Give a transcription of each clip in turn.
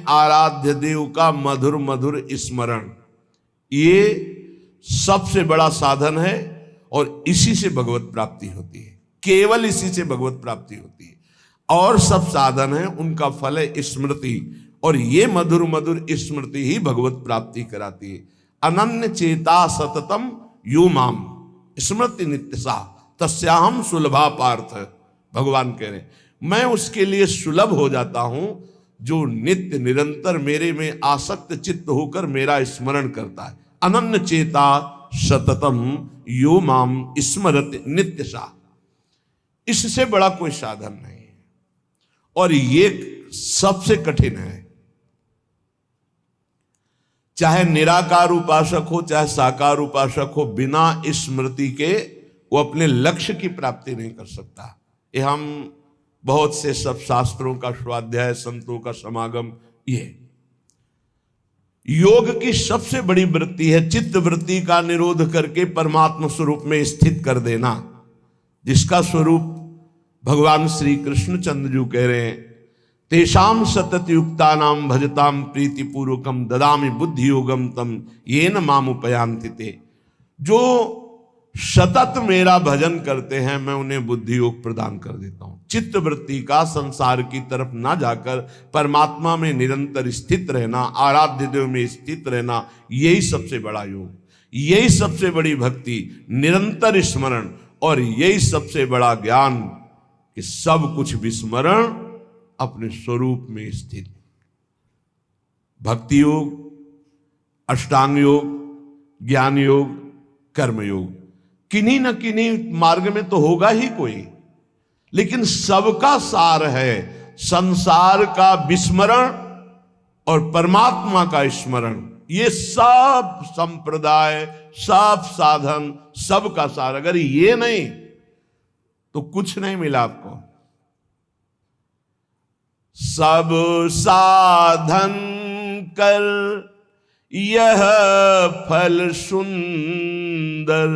आराध्य देव का मधुर मधुर स्मरण, ये सबसे बड़ा साधन है और इसी से भगवत प्राप्ति होती है, केवल इसी से भगवत प्राप्ति होती है। और सब साधन है उनका फल है स्मृति, और ये मधुर मधुर स्मृति ही भगवत प्राप्ति कराती है। अनन्य चेता सततम यो माम स्मृति नित्यसा तस्याहम सुलभा पार्थ, भगवान कह रहे मैं उसके लिए सुलभ हो जाता हूं जो नित्य निरंतर मेरे में आसक्त चित्त होकर मेरा स्मरण करता है। अनन्य चेता सततम यो माम स्मरति नित्यसा, इससे बड़ा कोई साधन नहीं है और ये सबसे कठिन है। चाहे निराकार उपासक हो चाहे साकार उपासक हो, बिना स्मृति के वो अपने लक्ष्य की प्राप्ति नहीं कर सकता। ये हम बहुत से सब शास्त्रों का स्वाध्याय, संतों का समागम, ये योग की सबसे बड़ी वृत्ति है चित्त वृत्ति का निरोध करके परमात्मा स्वरूप में स्थित कर देना, जिसका स्वरूप भगवान श्री कृष्ण चंद्र कह रहे हैं, तेषाम सतत युक्ता नाम भजताम प्रीति पूर्वकम ददामि बुद्धि योगम तम येन माम उपयांति ते। जो सतत मेरा भजन करते हैं मैं उन्हें बुद्धि योग प्रदान कर देता हूं। चित्त वृत्ति का संसार की तरफ ना जाकर परमात्मा में निरंतर स्थित रहना, आराध्य देव में स्थित रहना, यही सबसे बड़ा योग, यही सबसे बड़ी भक्ति, निरंतर स्मरण, और यही सबसे बड़ा ज्ञान कि सब कुछ विस्मरण अपने स्वरूप में स्थित। भक्ति योग, अष्टांग योग, ज्ञान योग, कर्म योग, किन्हीं न किन्हीं मार्ग में तो होगा ही कोई, लेकिन सबका सार है संसार का विस्मरण और परमात्मा का स्मरण। ये सब संप्रदाय, सब साधन, सबका सार, अगर ये नहीं तो कुछ नहीं मिला आपको। सब साधन कर यह फल सुंदर,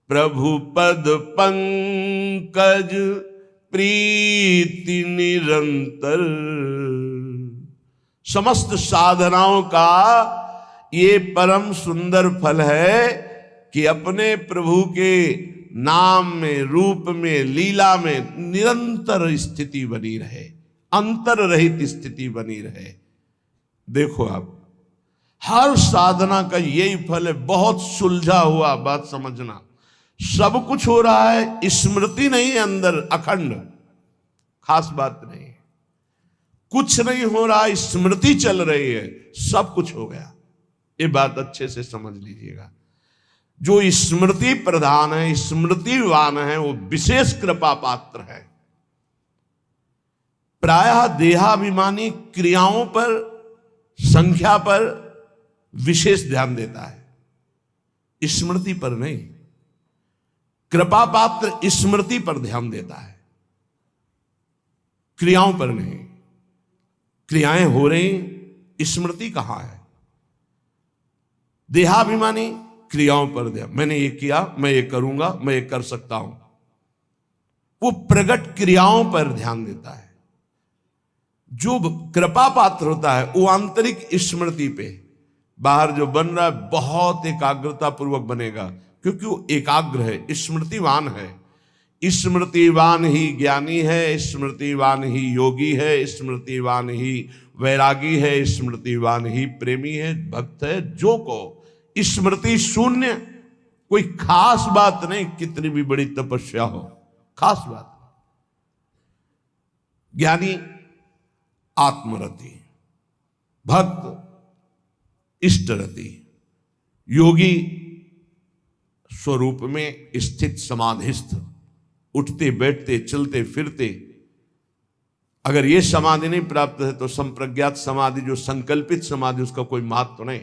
प्रभु पद पंकज प्रीति निरंतर। समस्त साधनाओं का ये परम सुंदर फल है कि अपने प्रभु के नाम में, रूप में, लीला में निरंतर स्थिति बनी रहे, अंतर रहित स्थिति बनी रहे। देखो आप, हर साधना का यही फल है। बहुत सुलझा हुआ बात समझना, सब कुछ हो रहा है, स्मृति नहीं है अंदर अखंड, खास बात नहीं, कुछ नहीं हो रहा, स्मृति चल रही है, सब कुछ हो गया। ये बात अच्छे से समझ लीजिएगा। जो स्मृति प्रधान है, स्मृतिवान है, वो विशेष कृपा पात्र है। प्रायः देहाभिमानी क्रियाओं पर, संख्या पर विशेष ध्यान देता है, स्मृति पर नहीं। कृपा पात्र स्मृति पर ध्यान देता है, क्रियाओं पर नहीं। क्रियाएं हो रही, स्मृति कहां है? देहाभिमानी क्रियाओं पर ध्यान, मैंने ये किया, मैं ये करूंगा, मैं ये कर सकता हूं, वो प्रकट क्रियाओं पर ध्यान देता है। जो कृपा पात्र होता है वो आंतरिक स्मृति पे, बाहर जो बन रहा है बहुत एकाग्रता पूर्वक बनेगा, क्योंकि वो एकाग्र है, स्मृतिवान है। स्मृतिवान ही ज्ञानी है, स्मृतिवान ही योगी है, स्मृतिवान ही वैरागी है, स्मृतिवान ही प्रेमी है, भक्त है। जो को स्मृति शून्य, कोई खास बात नहीं, कितनी भी बड़ी तपस्या हो, खास बात। ज्ञानी आत्मरति, भक्त इष्टरति, योगी स्वरूप में स्थित समाधिस्थ, उठते बैठते चलते फिरते। अगर ये समाधि नहीं प्राप्त है तो संप्रज्ञात समाधि, जो संकल्पित समाधि, उसका कोई महत्व तो नहीं।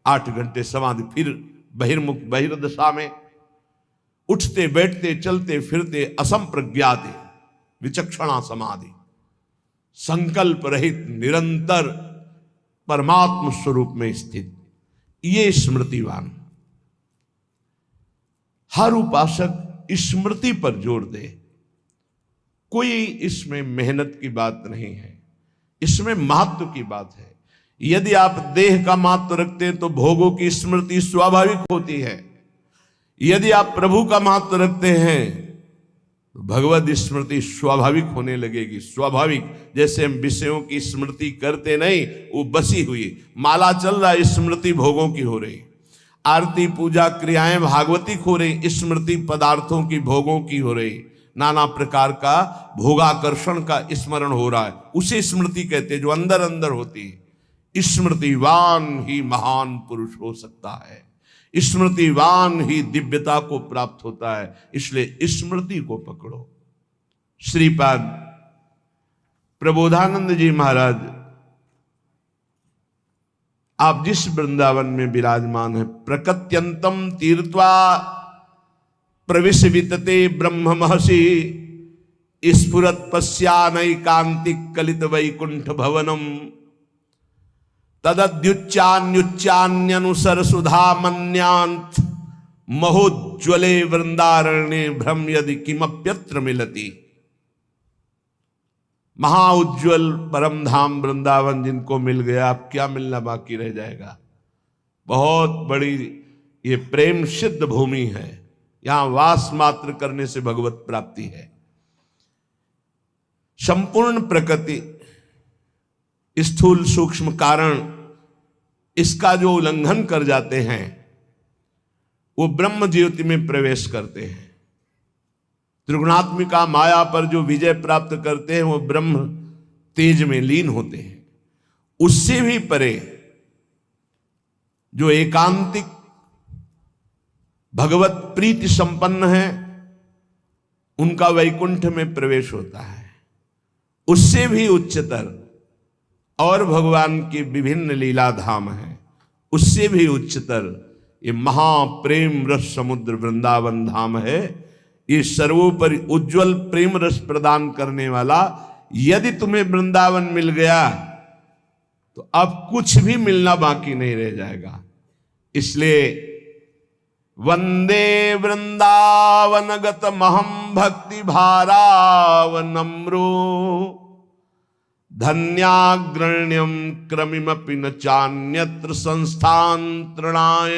8 घंटे समाधि, फिर बहिर्मुख बहिर्दशा में उठते बैठते चलते फिरते असंप्रज्ञात विचक्षणा समाधि, संकल्प रहित निरंतर परमात्म स्वरूप में स्थित, ये स्मृतिवान। हर उपासक स्मृति पर जोर दे, कोई इसमें मेहनत की बात नहीं है। इसमें महत्व की बात है। यदि आप देह का महत्व रखते हैं तो भोगों की स्मृति स्वाभाविक होती है। यदि आप प्रभु का महत्व रखते हैं तो भगवत स्मृति स्वाभाविक होने लगेगी। स्वाभाविक, जैसे हम विषयों की स्मृति करते नहीं, वो बसी हुई माला चल रहा है, स्मृति भोगों की हो रही। आरती पूजा क्रियाएं भागवतिक हो रही, स्मृति पदार्थों की भोगों की हो रही। नाना प्रकार का भोगाकर्षण का स्मरण हो रहा है, उसे स्मृति कहते हैं, जो अंदर अंदर होती है। स्मृतिवान ही महान पुरुष हो सकता है, स्मृतिवान ही दिव्यता को प्राप्त होता है। इसलिए स्मृति को पकड़ो। श्रीपाद प्रबोधानंद जी महाराज, आप जिस वृंदावन में विराजमान है, प्रकत्यंतम तीर्थवा प्रविश वितते ब्रह्म महर्षि स्फुरत पश्यानैकांतिक कलित वैकुंठ भवनम तदद्युच्चान्युच्चान्यनुसर सुधा मन्यांत महोज्वले वृंदारण्ये भ्रम यदि किमप्यत्र मिलति। महाउज्ज्वल परम धाम वृंदावन जिनको मिल गया, अब क्या मिलना बाकी रह जाएगा। बहुत बड़ी ये प्रेम सिद्ध भूमि है, यहां वास मात्र करने से भगवत प्राप्ति है। संपूर्ण प्रकृति, स्थूल सूक्ष्म कारण, इसका जो उल्लंघन कर जाते हैं वो ब्रह्म ज्योति में प्रवेश करते हैं। त्रिगुणात्मिका माया पर जो विजय प्राप्त करते हैं वो ब्रह्म तेज में लीन होते हैं। उससे भी परे जो एकांतिक भगवत प्रीति संपन्न है, उनका वैकुंठ में प्रवेश होता है। उससे भी उच्चतर और भगवान की विभिन्न लीला धाम है, उससे भी उच्चतर ये महाप्रेम रस समुद्र वृंदावन धाम है। ये सर्वोपरि उज्जवल प्रेम रस प्रदान करने वाला। यदि तुम्हें वृंदावन मिल गया तो अब कुछ भी मिलना बाकी नहीं रह जाएगा। इसलिए वंदे वृंदावनगत महम भक्ति भारावनम्रो धन्याग्रण्यम क्रमिमपि न चान्यत्र संस्थांतरणाय।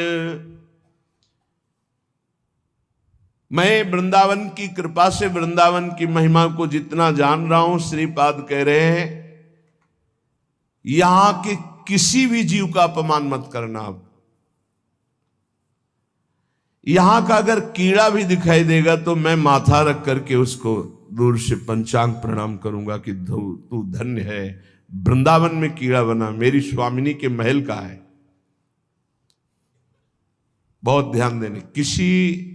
मैं वृंदावन की कृपा से वृंदावन की महिमा को जितना जान रहा हूं, श्रीपाद कह रहे हैं यहां के किसी भी जीव का अपमान मत करना। यहां का अगर कीड़ा भी दिखाई देगा तो मैं माथा रख करके उसको दूर से पंचांग प्रणाम करूंगा कि तू धन्य है, वृंदावन में कीड़ा बना, मेरी स्वामिनी के महल का है। बहुत ध्यान देने, किसी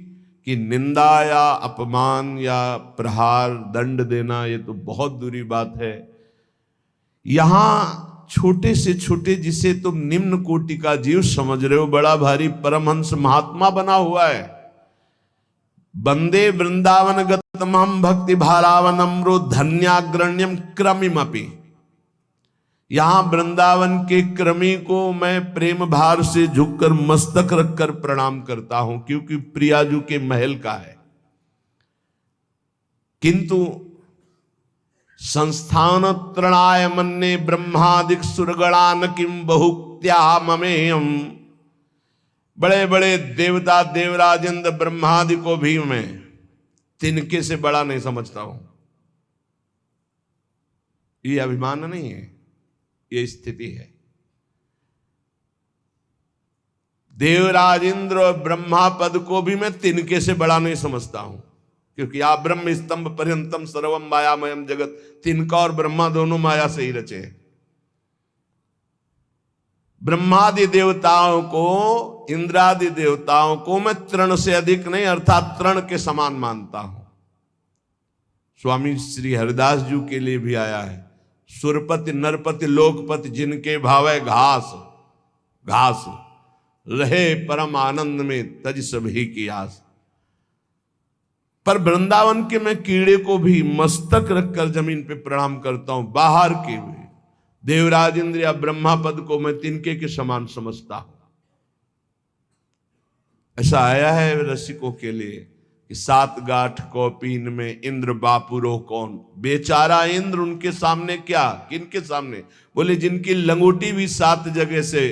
की निंदा या अपमान या प्रहार दंड देना ये तो बहुत दूरी बात है। यहां छोटे से छोटे जिसे तुम निम्न कोटि का जीव समझ रहे हो, बड़ा भारी परमहंस महात्मा बना हुआ है। वंदे वृंदावन गतमहं भक्ति भारावनम्रो धन्याग्रण्यम क्रमिमपि। यहां वृंदावन के क्रमी को मैं प्रेम भार से झुककर मस्तक रखकर प्रणाम करता हूं, क्योंकि प्रियाजू के महल का है। किंतु संस्थान त्रणाय मन्ने ब्रह्मादिक सुरगणान किम बहुक्त्या ममेयम। बड़े बड़े देवता देवराजेंद्र ब्रह्मादि को भी मैं तिनके से बड़ा नहीं समझता हूं। ये अभिमान नहीं है, ये स्थिति है। देवराजेंद्र और ब्रह्मा पद को भी मैं तिनके से बड़ा नहीं समझता हूं, क्योंकि आप ब्रह्म स्तंभ पर्यंतम सर्वम मायामयम जगत, तिनका और ब्रह्मा दोनों माया से ही रचे हैं। ब्रह्मादि देवताओं को, इंद्रादि देवताओं को मैं तृण से अधिक नहीं, अर्थात तृण के समान मानता हूं। स्वामी श्री हरिदास जी के लिए भी आया है, सुरपति नरपति लोकपति जिनके भावे घास घास रहे परम आनंद में तज सभी की आस। पर वृंदावन के मैं कीड़े को भी मस्तक रखकर जमीन पे प्रणाम करता हूं। बाहर के भी देवराज इंद्र या ब्रह्मा पद को मैं तिनके के समान समझता हूं। ऐसा आया है रसिकों के लिए कि 7 गांठ कौपीन में इंद्र बापुरो कौन। बेचारा इंद्र उनके सामने क्या, किनके सामने? बोले जिनकी लंगोटी भी 7 जगह से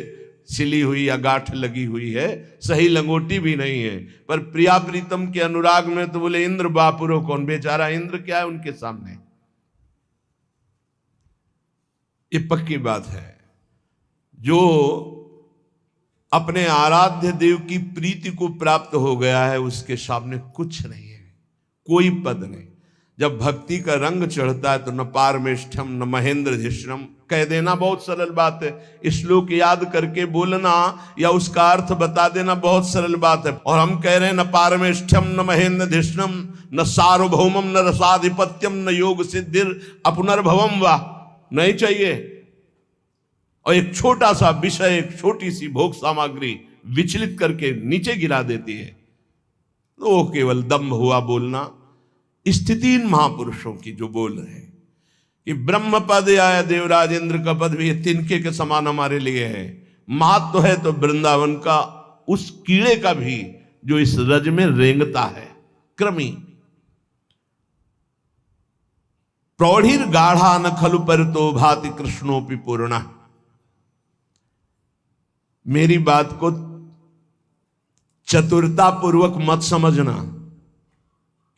सिली हुई या गांठ लगी हुई है, सही लंगोटी भी नहीं है, पर प्रिया प्रीतम के अनुराग में तो बोले इंद्र बापुरो कौन। बेचारा इंद्र क्या है उनके सामने। ये पक्की बात है, जो अपने आराध्य देव की प्रीति को प्राप्त हो गया है उसके सामने कुछ नहीं है, कोई पद नहीं। जब भक्ति का रंग चढ़ता है तो न पारमेष्ठम न महेंद्र धिष्णम कह देना बहुत सरल बात है। श्लोक याद करके बोलना या उसका अर्थ बता देना बहुत सरल बात है। और हम कह रहे हैं न पारमेष्ठम न महेंद्र धिष्णम न सार्वभौमम न रसाधिपत्यम न योग सिद्धिर अपुनर्भवम वा। नहीं चाहिए। और एक छोटा सा विषय, एक छोटी सी भोग सामग्री विचलित करके नीचे गिरा देती है, तो वो केवल दम्भ हुआ बोलना। स्थितिहीन महापुरुषों की जो बोल रहे हैं कि ब्रह्म पद या देवराज इंद्र का पद भी तिनके के समान हमारे लिए है। महत्व है तो वृंदावन का उस कीड़े का भी जो इस रज में रेंगता है। क्रमी प्रौढ़िर गाढ़ा न खलु पर तो भाति कृष्णोपि पूर्णा। मेरी बात को चतुरता पूर्वक मत समझना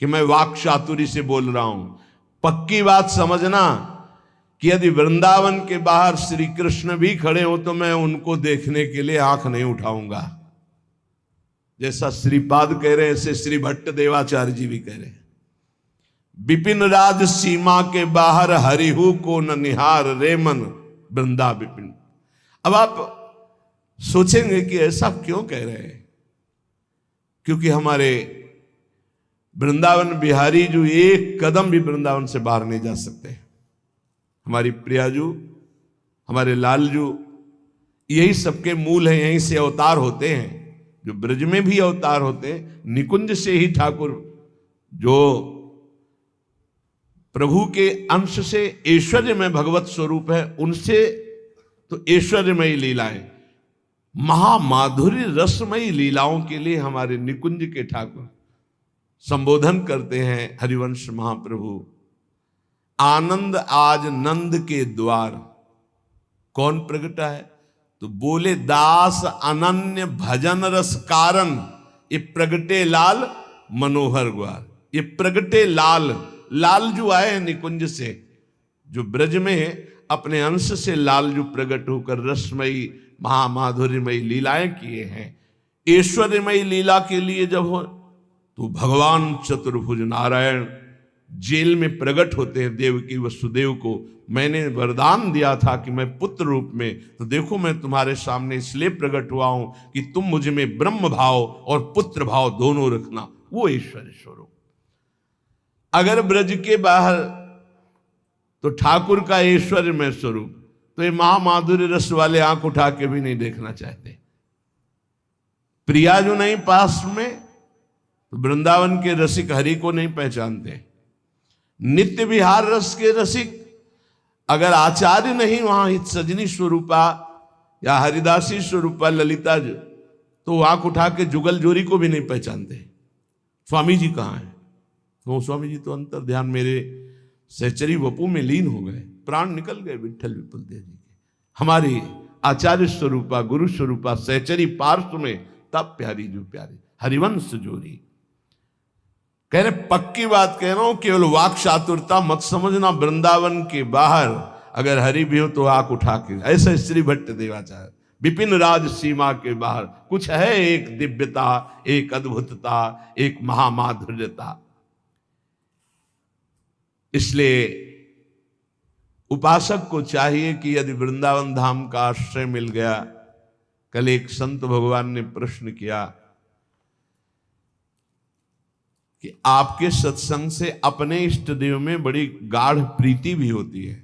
कि मैं वाक चातुरी से बोल रहा हूं। पक्की बात समझना कि यदि वृंदावन के बाहर श्री कृष्ण भी खड़े हो तो मैं उनको देखने के लिए आंख नहीं उठाऊंगा। जैसा श्रीपाद कह रहे हैं ऐसे श्री भट्ट देवाचार्य जी भी कह रहे हैं। विपिन राज सीमा के बाहर हरिहु को न निहार रेमन वृंदा विपिन। अब आप सोचेंगे कि ऐसा क्यों कह रहे हैं, क्योंकि हमारे वृंदावन बिहारी जो एक कदम भी वृंदावन से बाहर नहीं जा सकते। हमारी प्रियाजू, हमारे लालजू, यही सबके मूल हैं, यहीं से अवतार होते हैं। जो ब्रज में भी अवतार होते हैं, निकुंज से ही ठाकुर जो प्रभु के अंश से ऐश्वर्य में भगवत स्वरूप है, उनसे तो ऐश्वर्यमयी लीलाएं, महामाधुर्य रसमयी लीलाओं के लिए हमारे निकुंज के ठाकुर संबोधन करते हैं हरिवंश महाप्रभु। आनंद आज नंद के द्वार। कौन प्रगटा है? तो बोले दास अनन्य भजन रस कारण। ये प्रगटे लाल मनोहर ग्वार। ये प्रगटे लाल, लाल जो आए हैं निकुंज से, जो ब्रज में अपने अंश से लाल जो प्रकट होकर रसमयी महामाधुर्यमयी लीलाएं किए हैं। ऐश्वर्यमयी लीला के लिए जब हो तो भगवान चतुर्भुज नारायण जेल में प्रकट होते हैं देवकी वसुदेव को। मैंने वरदान दिया था कि मैं पुत्र रूप में, तो देखो मैं तुम्हारे सामने इसलिए प्रकट हुआ हूं कि तुम मुझ में ब्रह्म भाव और पुत्र भाव दोनों रखना। वो ऐश्वर्य स्वरूप। अगर ब्रज के बाहर तो ठाकुर का ऐश्वर्यमय स्वरूप, तो ये महामाधुर्य रस वाले आंख उठा के भी नहीं देखना चाहते। प्रिया जो नहीं पास में, तो वृंदावन के रसिक हरि को नहीं पहचानते। नित्य विहार रस के रसिक अगर आचार्य नहीं वहां हित सजनी स्वरूपा या हरिदासी स्वरूपा ललिता जो, तो आंख उठा के जुगल जोरी को भी नहीं पहचानते। स्वामी जी कहाँ हैं? तो स्वामी जी तो अंतर ध्यान मेरे सहचरी वपू में लीन हो गए, प्राण निकल गए विठल विपुल देव जी के। हमारी आचार्य स्वरूपा गुरु स्वरूपा सहचरी पार्श्व में तब प्यारी जो प्यारी हरिवंश जोरी। कह रहे पक्की बात कह रहा हूं, केवल वाक चातुरता मत समझना। वृंदावन के बाहर अगर हरि भी हो तो आंख उठा के, ऐसा श्री भट्ट देवाचार्य। विपिन राज सीमा के बाहर कुछ है, एक दिव्यता, एक अद्भुतता, एक महामाधुर्यता। इसलिए उपासक को चाहिए कि यदि वृंदावन धाम का आश्रय मिल गया। कल एक संत भगवान ने प्रश्न किया कि आपके सत्संग से अपने इष्ट देव में बड़ी गाढ़ प्रीति भी होती है,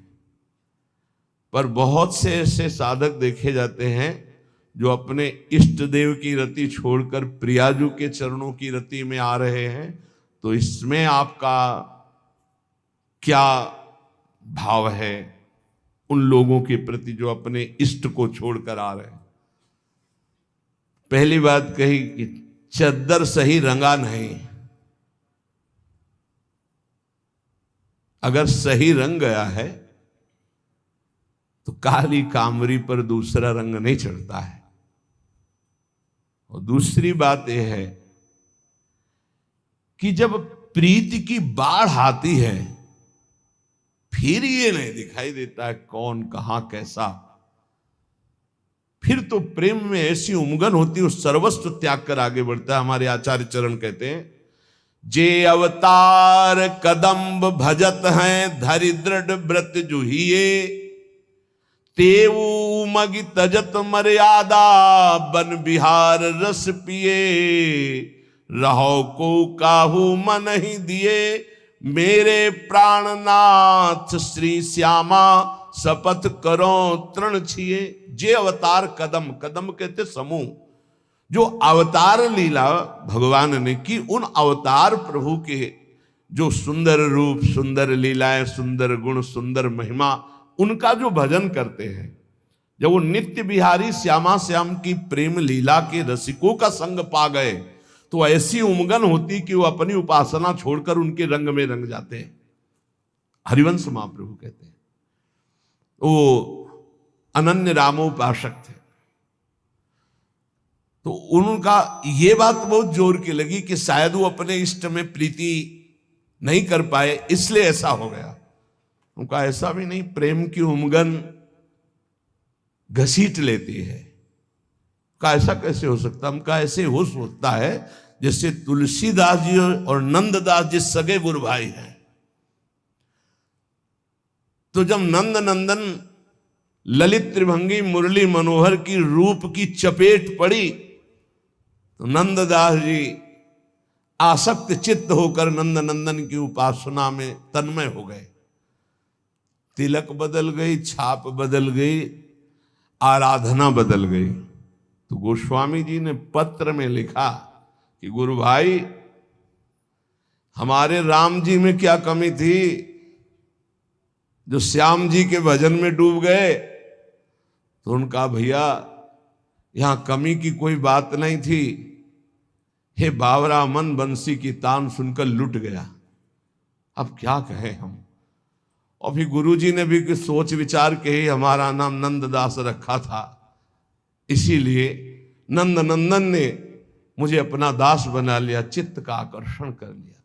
पर बहुत से ऐसे साधक देखे जाते हैं जो अपने इष्ट देव की रति छोड़कर प्रियाजू के चरणों की रति में आ रहे हैं। तो इसमें आपका क्या भाव है उन लोगों के प्रति जो अपने इष्ट को छोड़कर आ रहे हैं? पहली बात कही कि चद्दर सही रंगा नहीं, अगर सही रंग गया है तो काली कामरी पर दूसरा रंग नहीं चढ़ता है। और दूसरी बात यह है कि जब प्रीति की बाढ़ आती है फिर ये नहीं दिखाई देता है कौन कहां कैसा। फिर तो प्रेम में ऐसी उमगन होती है, सर्वस्व त्याग कर आगे बढ़ता है। हमारे आचार्य चरण कहते हैं, जे अवतार कदम्ब भजत हैं धरि दृढ़ व्रत जुहिए, तेऊ मगि तजत मर्यादा बन बिहार रस पिए, रहो को काहू मन ही दिए, मेरे प्राणनाथ श्री श्यामा शपथ करो तृण छिए। जे अवतार कदम, कदम कहते समूह, जो अवतार लीला भगवान ने की, उन अवतार प्रभु के जो सुंदर रूप, सुंदर लीलाएं, सुंदर गुण, सुंदर महिमा, उनका जो भजन करते हैं, जब वो नित्य बिहारी श्यामा श्याम की प्रेम लीला के रसिकों का संग पा गए तो ऐसी उमगन होती कि वो अपनी उपासना छोड़कर उनके रंग में रंग जाते हैं। हरिवंश महाप्रभु कहते हैं वो अनन्य रामोपासक थे। तो उनका ये बात बहुत जोर की लगी कि शायद वो अपने इष्ट में प्रीति नहीं कर पाए इसलिए ऐसा हो गया। उनका ऐसा भी नहीं, प्रेम की उमगन घसीट लेती है। का ऐसा कैसे हो सकता? हमका ऐसे हो सकता है जैसे तुलसीदास जी और नंददास जी सगे गुरु भाई हैं। तो जब नंद नंदन ललित त्रिभंगी मुरली मनोहर की रूप की चपेट पड़ी तो नंददास जी आसक्त चित्त होकर नंद नंदन की उपासना में तन्मय हो गए। तिलक बदल गई, छाप बदल गई, आराधना बदल गई। तो गोस्वामी जी ने पत्र में लिखा कि गुरु भाई, हमारे राम जी में क्या कमी थी जो श्याम जी के भजन में डूब गए? तो उनका भैया यहां कमी की कोई बात नहीं थी। हे बावरा मन बंसी की तान सुनकर लुट गया। अब क्या कहें हम। और फिर गुरु जी ने भी कुछ सोच विचार के ही हमारा नाम नंददास रखा था, इसीलिए नंद नंदन ने मुझे अपना दास बना लिया, चित्त का आकर्षण कर लिया।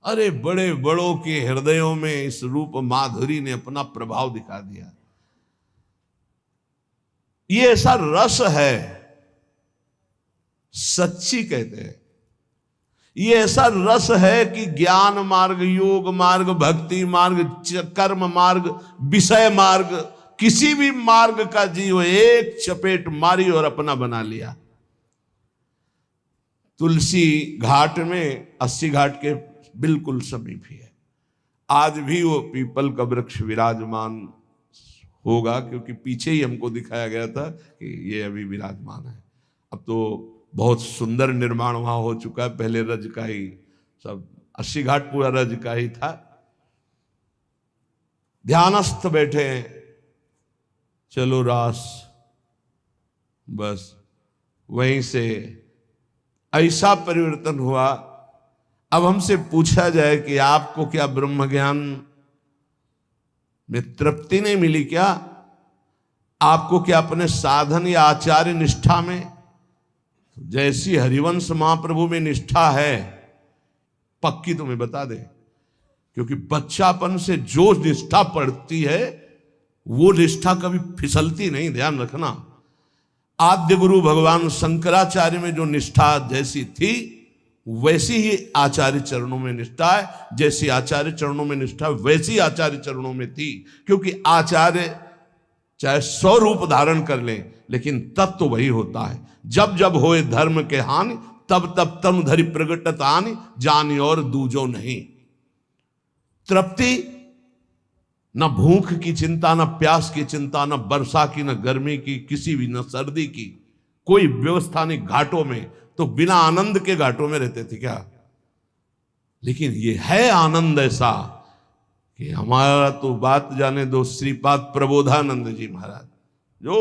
अरे बड़े बड़ों के हृदयों में इस रूप माधुरी ने अपना प्रभाव दिखा दिया। ये ऐसा रस है, सच्ची कहते हैं, ये ऐसा रस है कि ज्ञान मार्ग, योग मार्ग, भक्ति मार्ग, कर्म मार्ग, विषय मार्ग, किसी भी मार्ग का जीव एक चपेट मारी और अपना बना लिया। तुलसी घाट में 80 घाट के बिल्कुल समीप ही है। आज भी वो पीपल का वृक्ष विराजमान होगा, क्योंकि पीछे ही हमको दिखाया गया था कि ये अभी विराजमान है। अब तो बहुत सुंदर निर्माण वहां हो चुका है, पहले रज का ही सब 80 घाट पूरा रज का ही था। ध्यानस्थ बैठे हैं, चलो रास, बस वहीं से ऐसा परिवर्तन हुआ। अब हमसे पूछा जाए कि आपको क्या ब्रह्म ज्ञान में तृप्ति नहीं मिली क्या? आपको क्या अपने साधन या आचार्य निष्ठा में जैसी हरिवंश महाप्रभु में निष्ठा है, पक्की तुम्हें बता दे, क्योंकि बच्चापन से जो निष्ठा पड़ती है वो निष्ठा कभी फिसलती नहीं, ध्यान रखना। आद्य गुरु भगवान शंकराचार्य में जो निष्ठा जैसी थी वैसी ही आचार्य चरणों में निष्ठा है, जैसी आचार्य चरणों में निष्ठा वैसी आचार्य चरणों में थी। क्योंकि आचार्य चाहे 100 रूप धारण कर ले, लेकिन तत्व तो वही होता है। जब जब होए धर्म के हानि, तब तब तनु धरि प्रगटत आनि, जानि और दूजो नहीं। तृप्ति, न भूख की चिंता, न प्यास की चिंता, न वर्षा की, न गर्मी की, किसी भी, न सर्दी की, कोई व्यवस्था नहीं। घाटों में तो बिना आनंद के घाटों में रहते थे क्या? लेकिन ये है आनंद ऐसा कि हमारा तो बात जाने दो, श्रीपाद प्रबोधानंद जी महाराज जो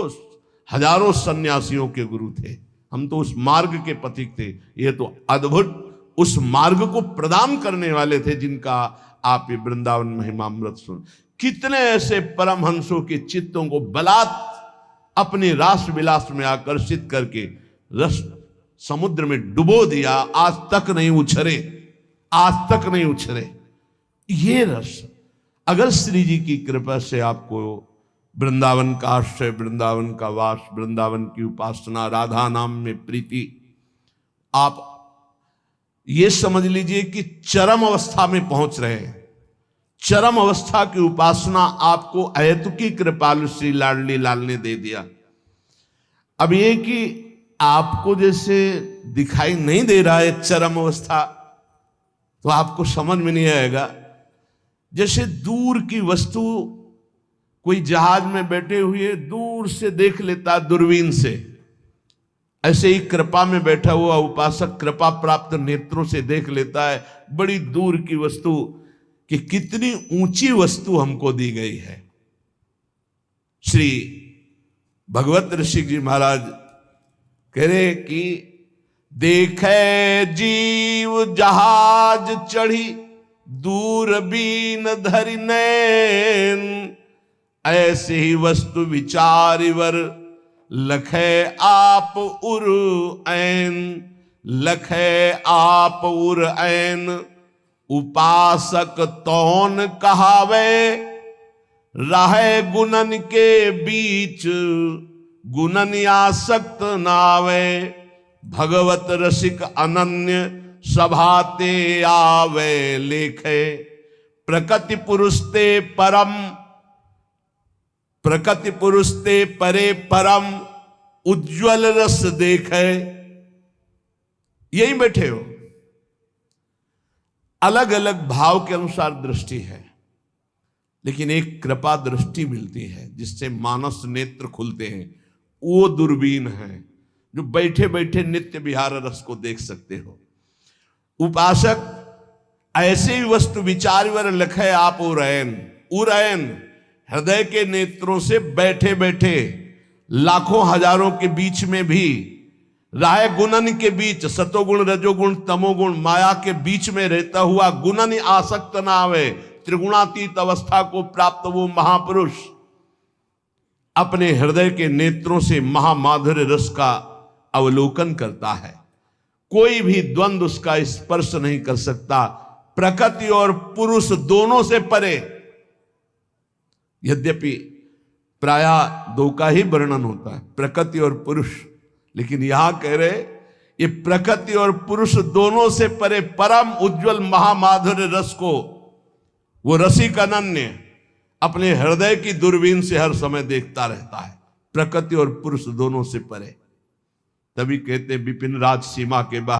हजारों सन्यासियों के गुरु थे, हम तो उस मार्ग के पथिक थे। ये तो अद्भुत उस मार्ग को प्रदान करने वाले थे जिनका आप ये वृंदावन महिमामृत सुन। कितने ऐसे परमहंसों के चित्तों को बलात् अपने रास विलास में आकर्षित करके रस समुद्र में डुबो दिया, आज तक नहीं उछरे, आज तक नहीं उछरे। ये रस अगर श्री जी की कृपा से आपको वृंदावन का आश्रय, वृंदावन का वास, वृंदावन की उपासना, राधा नाम में प्रीति, आप ये समझ लीजिए कि चरम अवस्था में पहुंच रहे हैं। चरम अवस्था की उपासना आपको अहेतुकी कृपालु श्री लाडली लाल ने दे दिया। अब ये कि आपको जैसे दिखाई नहीं दे रहा है चरम अवस्था, तो आपको समझ में नहीं आएगा। जैसे दूर की वस्तु कोई जहाज में बैठे हुए दूर से देख लेता दूरबीन से, ऐसे ही कृपा में बैठा हुआ उपासक कृपा प्राप्त नेत्रों से देख लेता है बड़ी दूर की वस्तु कि कितनी ऊंची वस्तु हमको दी गई है। श्री भगवत ऋषि जी महाराज कह रहे कि देखे जीव जहाज चढ़ी दूरबीन धरि नैन, ऐसे ही वस्तु विचारिवर लखे आप उर ऐन, लखे आप उर ऐन। उपासक तौन कहावे रहे गुणन के बीच, गुणन आसक्त नावे। भगवत रसिक अनन्य सभाते आवे लेखे, प्रकृति पुरुषते परम, प्रकृति पुरुषते परे परम, उज्ज्वल रस देखे। यही बैठे हो, अलग अलग भाव के अनुसार दृष्टि है, लेकिन एक कृपा दृष्टि मिलती है जिससे मानस नेत्र खुलते हैं। वो दूरबीन है जो बैठे बैठे नित्य विहार रस को देख सकते हो। उपासक ऐसे ही वस्तु विचारवर लखे आप उरैन, उरैन हृदय के नेत्रों से बैठे बैठे लाखों हजारों के बीच में भी, राय गुणन के बीच, सतोगुण रजोगुण तमोगुण माया के बीच में रहता हुआ गुणन आसक्त ना आवे, त्रिगुणातीत अवस्था को प्राप्त वो महापुरुष अपने हृदय के नेत्रों से महामाधुर्य रस का अवलोकन करता है। कोई भी द्वंद्व उसका स्पर्श नहीं कर सकता। प्रकृति और पुरुष दोनों से परे, यद्यपि प्रायः दो का ही वर्णन होता है, प्रकृति और पुरुष, लेकिन यहां कह रहे ये प्रकृति और पुरुष दोनों से परे परम उज्जवल महामाधुर्य रस को वो रसिक अनन्य अपने हृदय की दूरबीन से हर समय देखता रहता है। प्रकृति और पुरुष दोनों से परे। तभी कहते विपिन राज सीमा के बाद